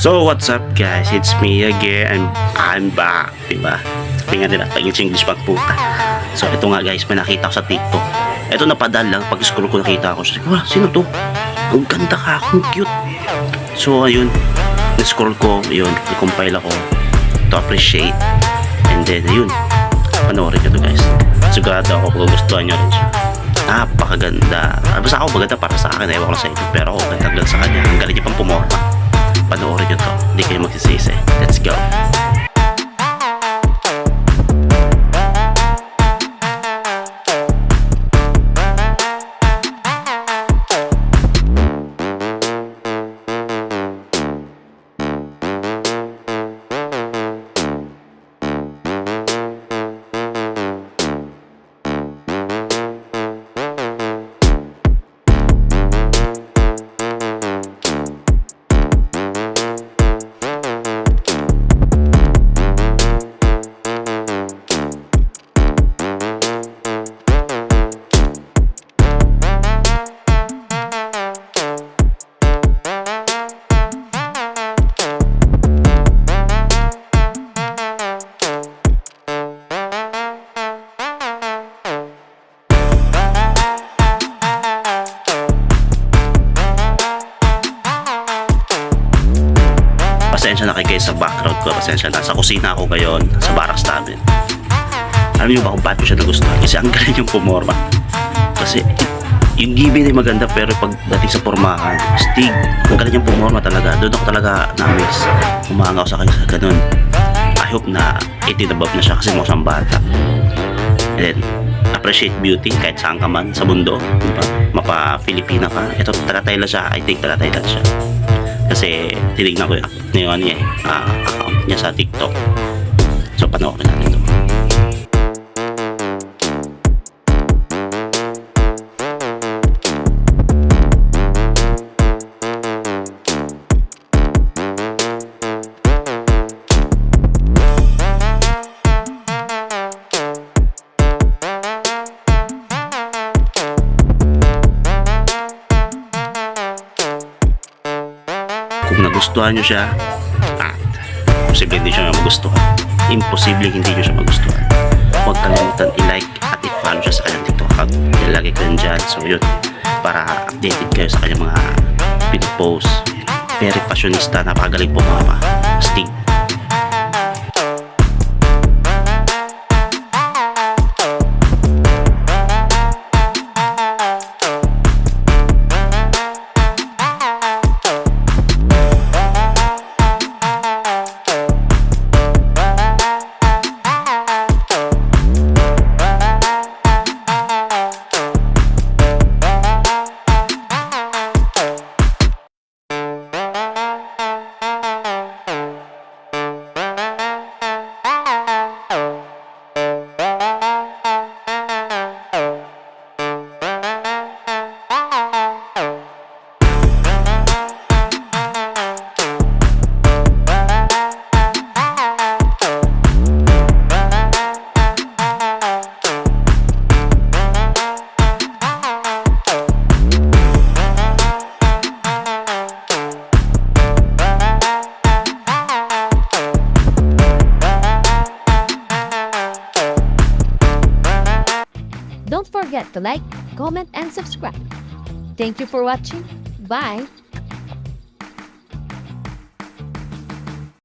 So what's up guys, it's me again, I'm back, diba? Sabi nga nila, pag-English pag puta. So ito nga guys, may nakita ko sa TikTok. Ito napadal lang, pag-scroll ko nakita ko. Sabi ko, sino to? Ang ganda ka, ang cute. So ayun, na-scroll ko, yun, i-compile ako to appreciate. And then ayun, panoorin nyo to guys. Sigurado ako kung gustuhan nyo rin siya. Napakaganda. Basta ako maganda para sa akin, ewan ko lang sa inyo. Pero ako ganda sa kanya, ang galing niya pang pumorma. Panoorin nyo to, hindi kayo magsisisi. Let's go. Pasensya na kayo sa background ko, pasensya na. Sa kusina ako ngayon, sa barracks namin. Alam niyo ba kung bakit ko siya nagustuhan? Kasi ang galing yung pumorma. Kasi yung gibin ay maganda, pero pagdating sa pormahan, stig, ang galing yung pumorma talaga. Doon ako talaga na-miss. Umahangaw sa kanya sa ganun. I hope na 18 above na siya kasi mo siyang bata. And then, appreciate beauty kahit saan ka man sa mundo. Diba? Mapa-Pilipina ka. Ito, talatay lang siya. I think talatay lang siya. Kasi tinignan ko yung account niya sa TikTok. So panoorin natin ito. Kung nagustuhan nyo siya, posible hindi siya magustuhan. Imposible hindi nyo siya magustuhan. Huwag kalimutan i-like at i-follow siya sa kanyang TikTok account. Ilagay ko yun dyan. So yun, para updated kayo sa kanyang mga pin-post. Very fashionista, napakagaling po mga stig. Don't forget to like, comment, and subscribe. Thank you for watching. Bye!